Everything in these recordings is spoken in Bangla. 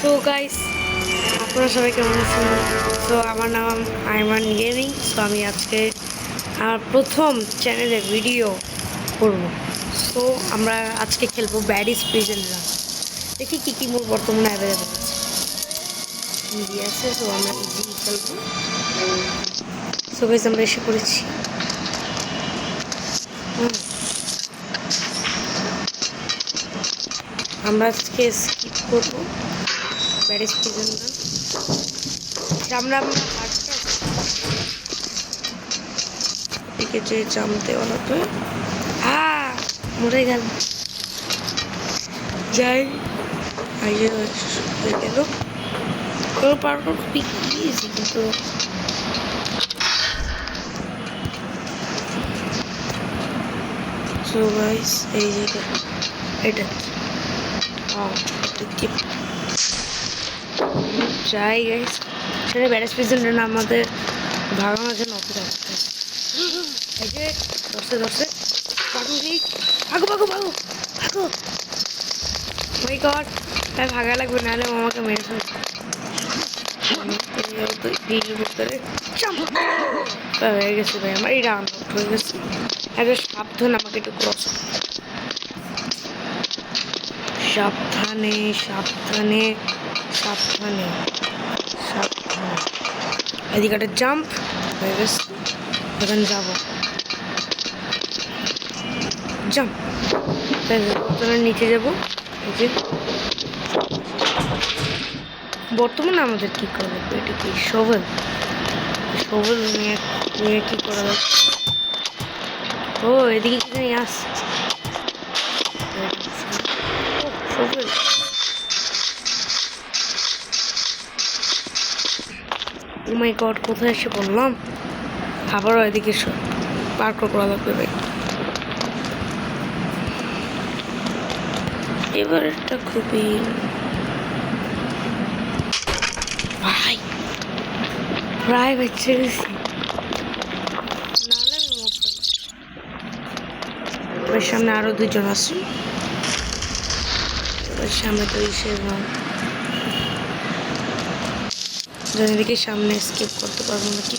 সো গাইস, আপনারা সবাই কেমন আছেন? সো আমার নাম আইমান গেমিং। সো আমি আজকে আমার প্রথম চ্যানেলে ভিডিও করব। সো আমরা আজকে খেলবো ব্যাডিস প্রিজন রান। দেখি কী মোড বর্তমানে অ্যাভেলেবেল আছে। ইজি আছে, সো আমরা ইজি খেলবো। সো গাইস, আমরা এসে পড়েছি। আমরা আজকে স্কিপ করবো ব্যাডিস প্রিজন রান। আমরা হাঁটতে দিকে যে জামতে বলাতে মরে গেল। যাই হয়ে গেল। পার খুবই ইজি, কিন্তু সো গাইস এই যে এটা যাই গাইস, সেটা ব্যারেজ প্রেসিডেন্ট আমাদের ভাগানোর জন্য অপেক্ষা করতে এই যে দশে ভাগো ভাগো ভাগো ভাগো ভাগো। ওই গড, তাই ভাগা লাগবে, নাহলে আমাকে মেরে ফেলবে। হয়ে গেছে ভাই, আমার এই রাউন্ড আউট হয়ে গেছে। একটু সাবধান, আমাকে একটু ক্রস সাবধানে সাবধানে সাবধানে সাবধানে। এদিকে একটা জাম্প হয়ে গেছে, এখন যাবো জাম্প। নিচে যাবো। বর্তমানে আমাদের কি করা লাগবে? এটা কি শোভল নিয়ে কি করা লাগবে? ও এদিকে কি জানি আসছে। শোভল ও মাই গড, কোথায় এসে বললাম? আবারও এদিকে পার্ক করা লাগবে ভাই। এবার এটা খুবই ভাই প্রায় বেঁচে গেছি, নাহলে আমি মরতাম। ওর সামনে আরো দুজন আছে। ওর সামনে তো এদিকে সামনে স্কিপ করতে পারবো নাকি?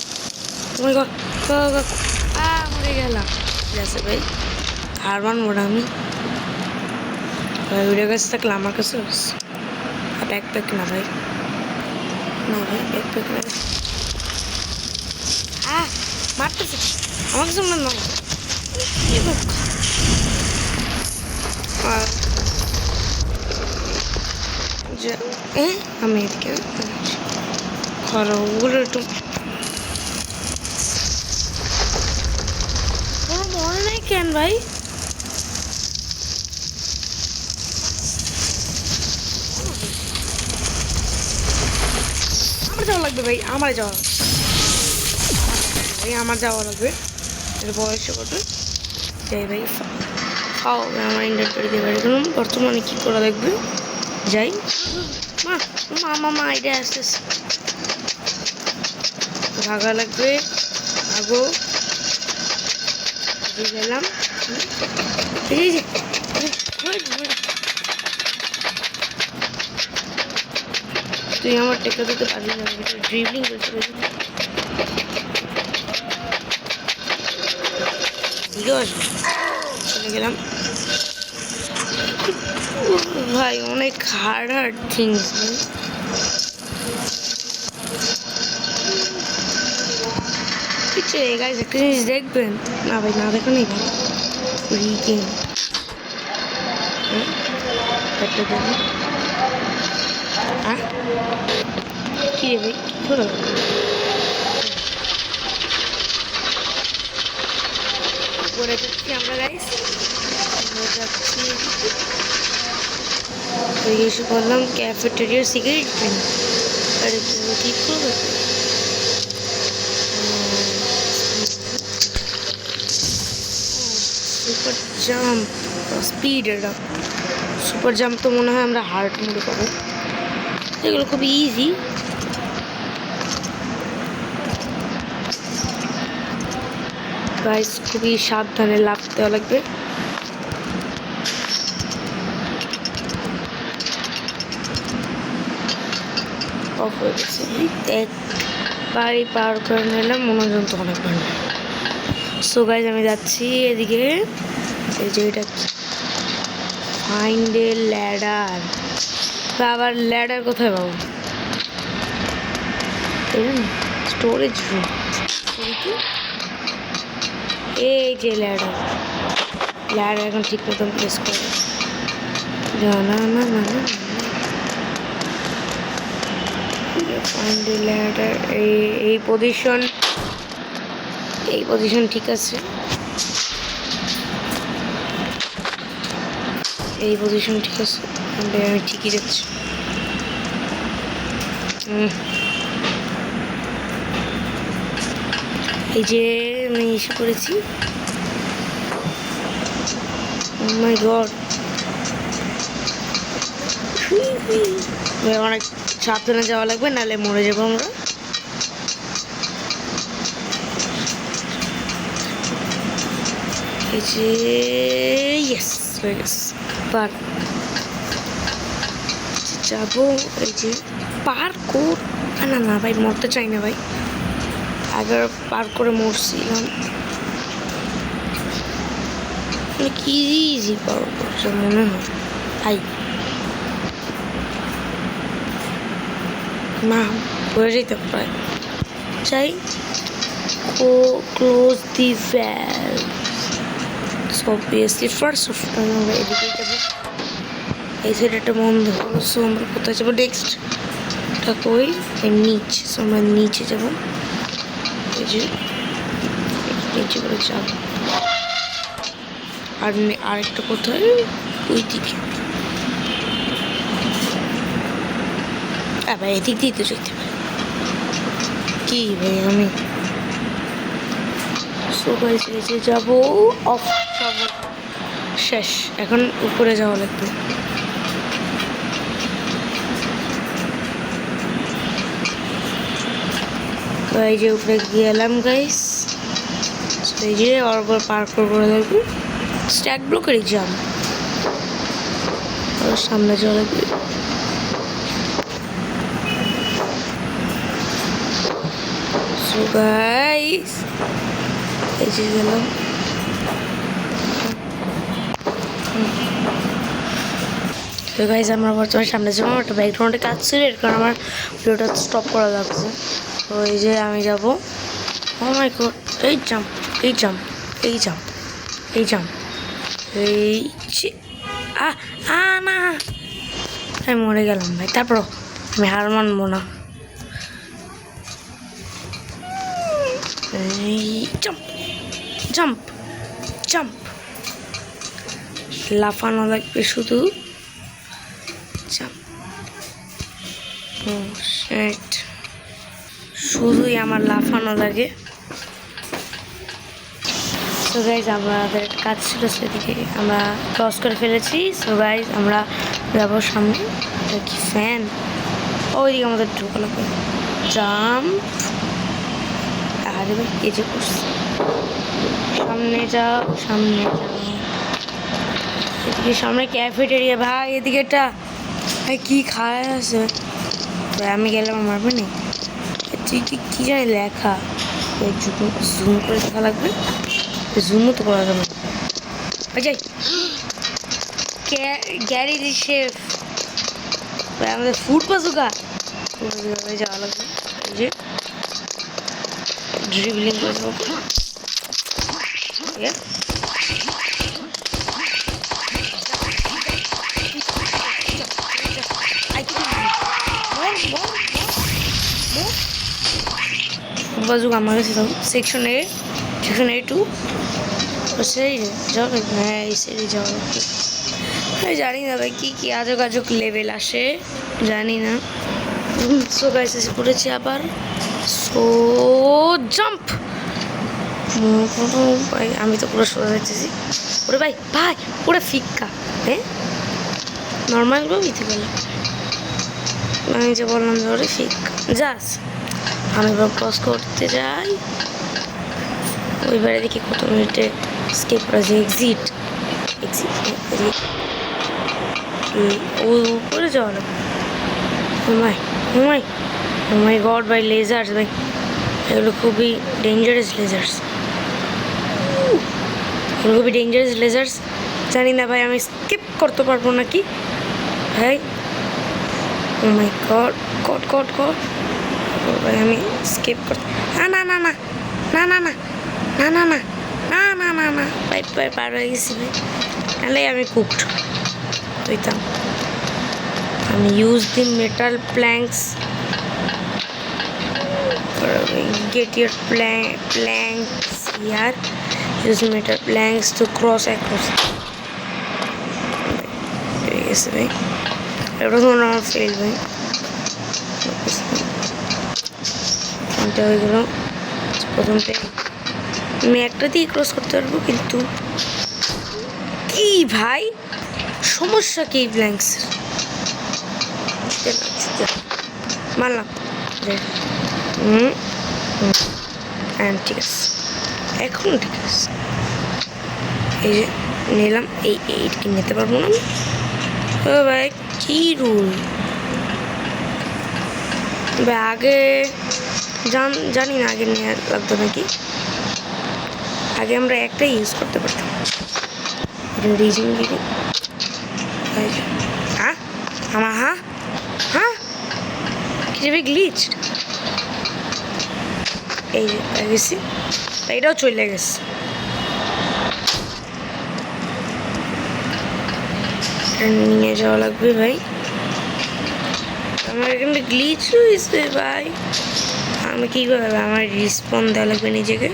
মরে গেলাম। ঠিক আছে ভাই, হার মানবো না আমি। ভিডিও কাছে থাকলে আমার কাছে ব্যাকপ্যাক না ভাই, না ভাই ব্যাকপ্যাক না। মারতেছে আমার কাছে মনে নয়। আমি এদিকে খরগুলো একটু মনে নেই কেন ভাই? আমার যাওয়া লাগবে ভাই, আমার যাওয়া লাগবে। এর বয়সে কত যাই ভাই, খাও আমার ইন্ডাক্টরি দিয়ে বাড়ি করলাম। বর্তমানে কী করা লাগবে? যাই মা আইডিয়া আসতেছে, ভাগা লাগবে। আগো গেলাম। তুই আমার টেকা দিতে পারবি না, ড্রিবলিং করতে পারবি। চলে গেলাম ভাই, অনেক হার্ড থিংস ভাই। গাইজ একটা জিনিস দেখবেন না ভাই, না দেখো নেই ভাই রিগেম একটা দেখো। কি রে ভাই, কি করো? উপরে যাচ্ছি আমরা গাইজ, যাচ্ছি। এসে বললাম ক্যাফেটেরিয়ার সিগারেট কিনি। আরে ঠিক করবে? সুপার জাম্প স্পিড, এটা সুপার জাম্প তো মনে হয় আমরা হার্ট মোডে পাবো। এগুলো খুবই ইজি। গাইস খুবই সাবধানে লাফ দেওয়া লাগবে। অফ হয়ে গেছে। একবারই পার করে নিলাম, মনোজন তো অনেক ভালো। সো গাইজ আমি যাচ্ছি এদিকে। এই যে এটা ফাইন্ড এ ল্যাডার, আবার ল্যাডার কোথায় পাবো? স্টোরেজ রুম, এই যে ল্যাডার। ল্যাডার এখন ঠিক মতন প্লেস করে না না না না। ফাইন্ড এ ল্যাডার, এই পজিশন ঠিক আছে। এই পজিশন ঠিক আছে, আমি ঠিকই যাচ্ছি। এই যে আমি এসে পড়েছি। ও মাই গড, অনেক সাবধানে যাওয়া লাগবে, নাহলে মরে যাবো আমরা। এই যে ইয়েস হয়ে গেছে, পার যাবো। এই যে পার কোড, না না ভাই মরতে চাই না ভাই, আগে পার করে মরছিলাম। কি ইজি পার করছে মনে হয় ভাই, না হয়ে যেতে প্রায় চাই। Close the valve, obviously first of all আমরা এদিকে যাবো। এই সাইডে একটা বন্ধ হলো, সো আমরা কোথায় যাবো নেক্সট? এটা কই? এর নিচে, সো আমরা নিচে যাবো। এই যে নিচে করে যাবো। আর আরেকটা কোথায়? ওই দিকে। ভাই এদিক দিয়ে তো যেতে পারি কি ভাই আমি? যে যাবো অফ, শেষ। এখন উপরে যাওয়া লাগবে। তো এই যে উপরে গেলাম গাইস। এই যে অরবার পার্ক করে লাগবে, স্ট্যাক ব্লকেরই জাম, সামনে যাওয়া লাগবে। সো গাইস এই যে গেলাম। তো গাইস আমরা বর্তমানে সামনে যাবো। একটা ব্যাকগ্রাউন্ডে কাজ ছিল, এর কারণে আমার ভিডিওটা স্টপ করা লাগছে। তো এই যে আমি যাবো। ও মাই গড, এই জাম্প, এই জাম্প, এই জাম্প, এই জাম্প, এই না, আমি মরে গেলাম ভাই। তারপর আমি হার মানবো না। এই জাম্প, জাম্প, জাম্প, লাফানো লাগবে শুধু। শুধুই আমার লাফানো লাগে। সো গাইজ আমাদের কাজ ছিল, সেদিকে আমরা ক্রস করে ফেলেছি। সো গাইজ আমরা যাবো সামনে। এটা কি ফ্যান? ওইদিকে আমাদের ঢোকা লাগবে। জাম্প, আরে ভাই এই যে করছি। সামনে যাও, সামনে যাও। এদিকে সামনে ক্যাফেটেরিয়া ভাই, এদিকে এটা ভাই কি খায় আছে ভাই? আমি গেলাম মারবে না। কি জানি লেখা, জুম করে দেখা লাগবে। জুমও তো করা যাবে। যাই গ্যারি শেফ ভাই, আমাদের ফুড বাজুকা যাওয়া লাগবে। এই যে ড্রিবলিং করে যাবো। বাজুক আমার কাছে যাও। সেকশন A2 সেই যাও। হ্যাঁ এই সাইডে যাওয়া লাগবে। আমি জানি না ভাই কি আজক আজক লেভেল আসে, জানি না। সো গাইস এসে পড়েছি আবার। So jump. ভাই আমি তো পুরো সোজা যাচ্ছি। ওরে ভাই ভাই পুরো ফিক্কা। হ্যাঁ নর্মাল দিতে গেলে আমি যে বললাম যে ওরে ফিক্কা যাস। আমি এবার ক্রস করতে যাই। ওইবারে দেখি কত মিনিটে স্কেপ করেছে। Exit, exit. ওই উপরে যাওয়া লাগবে। মাই ও মাই ও মাই গড ভাই, লেজার্স ভাই, এগুলো খুবই ডেঞ্জারাস লেজার্স, এগুলো খুবই ডেঞ্জারাস লেজার্স। জানি না ভাই আমি স্কিপ করতে পারবো নাকি ভাই। ও মাই গড গড গড গড ভাই, আমি স্কিপ করতে, না না না না না না না না না না না না না না ভাই ভাই, পার হয়ে গেছি ভাই, নাহলে আমি কুকড হইতাম। আমি use the metal planks, get your planks here, use metal planks to cross across. Yes ভাই, এটা তো আমার ফেল ভাই, এটা হয়ে গেল প্রথমটা। আমি একটা দিয়ে ক্রস করতে পারবো, কিন্তু কি ভাই সমস্যা কি ব্ল্যাঙ্কস মারলাম। ঠিক আছে, এখন ঠিক আছে, এই যে নিলাম, এইটকে নিতে পারবো না ও ভাই, কি রুল ভাই? আগে জানি না আগে নেওয়া লাগতো নাকি, আগে আমরা একটাই ইউজ করতে পারতাম। রিজিং গিরি হ্যাঁ আমার, হ্যাঁ হ্যাঁ কিভাবে গ্লিচ, এই যে গেছি, এটাও চলে গেছে। নিয়ে যাওয়া লাগবে ভাই, আমার এখানে গ্লিচ হয়েছে ভাই, আমি কী করবো? আমার রিসপন দেওয়া লাগবে নিজেকে।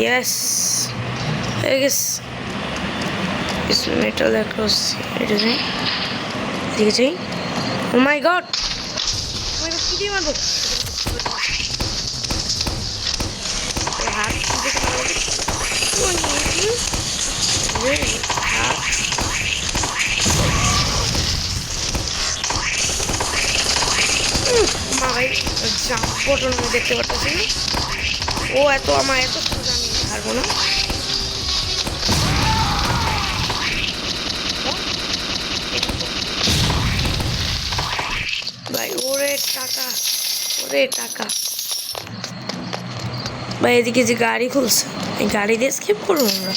ইয়েস হয়ে গেছে, মেটাল অ্যাক্রস, এটা যাই, এদিকে যাই। ও মাই গড, কি দিয়ে মারবো? ভাই জাম্প বটন আমি দেখতে পারতেছি না, ও এত আমার এত সোজা আমি পারবো না। ভাই ওরে টাকা, ওরে টাকা ভাই, এদিকে যে গাড়ি খুলছে, এই গাড়ি দিয়ে স্কিপ করবো আমরা।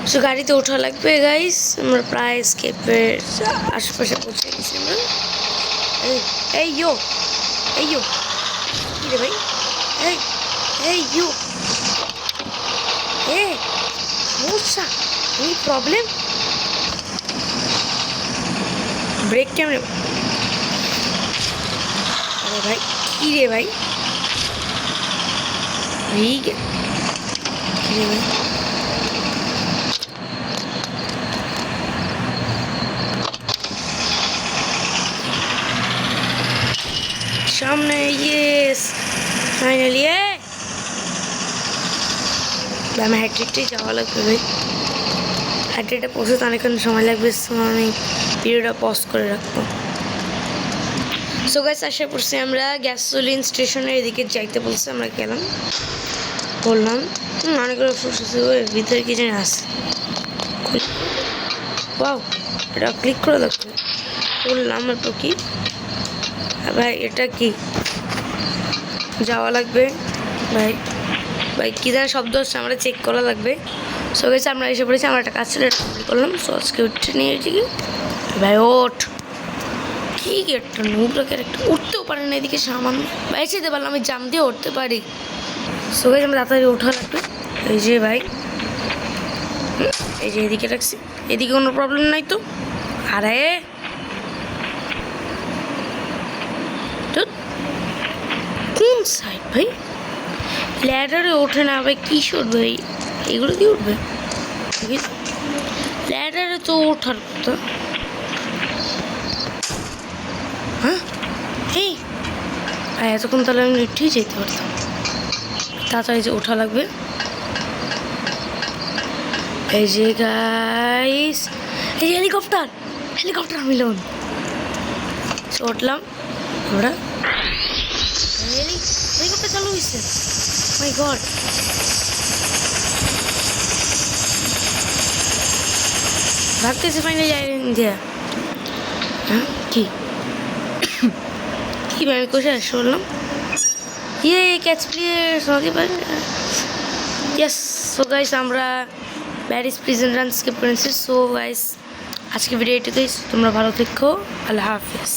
সো গাড়িতে ওঠা লাগবে গাইস, আমরা প্রায় স্কেপের আশেপাশে পৌঁছে গেছি আমরা। এই ইয়ো, এই ইয়ো কি রে ভাই, এই ইয়ো সমস্যা, এই প্রবলেম, ব্রেক কেমন? আরে ভাই কি রে ভাই, কি রে ভাই, সামনে, ইয়েস ফাইনালি। আমি হ্যাট্রিকটাই যাওয়া লাগবে ভাই, হ্যাট্রিকটা পৌঁছতে অনেকক্ষণ সময় লাগবে, আমি ভিডিওটা পজ করে রাখবো। সো গাইস আশা করছি আমরা গ্যাসোলিন স্টেশনের এদিকে যাইতে বলছে, আমরা গেলাম, বললাম অনেকগুলো ভিতরে কি জানি আছে, ওয়াও এটা ক্লিক করে দেখো, বললাম তো কি ভাই, এটা কি যাওয়া লাগবে ভাই, ভাই কী যেন শব্দ হচ্ছে, আমরা চেক করা লাগবে। সো গেছে আমরা এসে পড়েছি, আমরা একটা কাজ ছিল এটা কমপ্লিট করলাম। সো আজকে উঠে নিয়ে এসেছি কি ভাই, ওঠ কি একটা নোংরা ক্যারেক্টার, উঠতেও পারে না এদিকে সামান্য, ভাই যেতে পারলাম আমি জাম দিয়ে উঠতে পারি। সো গেছে আমরা তাড়াতাড়ি ওঠা লাগবে, এই যে ভাই, এই যে এদিকে রাখছি, এদিকে কোনো প্রবলেম নাই তো। আরে কোন সাইড ভাই, ল্যাডারে ওঠে না ভাই, কিশোর ভাই এগুলো দিয়ে উঠবে, ঠিক আছে ল্যাডারে তো ওঠার কথা। হ্যাঁ এই ভাই এতক্ষণ তাহলে আমি উঠেই যেতে পারতাম, তাড়াতাড়ি যে ওঠা লাগবে। এই যে গাইস, এই যে হেলিকপ্টার, হেলিকপ্টার মিলন, উঠলাম আমরা, হেলিকপ্টার চালু হয়েছে, মাই গড ভাগতেছে ফাইনালি যাই ইন্ডিয়া। কি কি আমি কোথায় আসছি বললাম catch player yes. So guys আমরা প্যারিস প্রিজন রান স্কিপ করেছি। সো গাইস আজকে ভিডিও এটুকুই, তোমরা ভালো থেকো, আল্লাহ হাফিজ।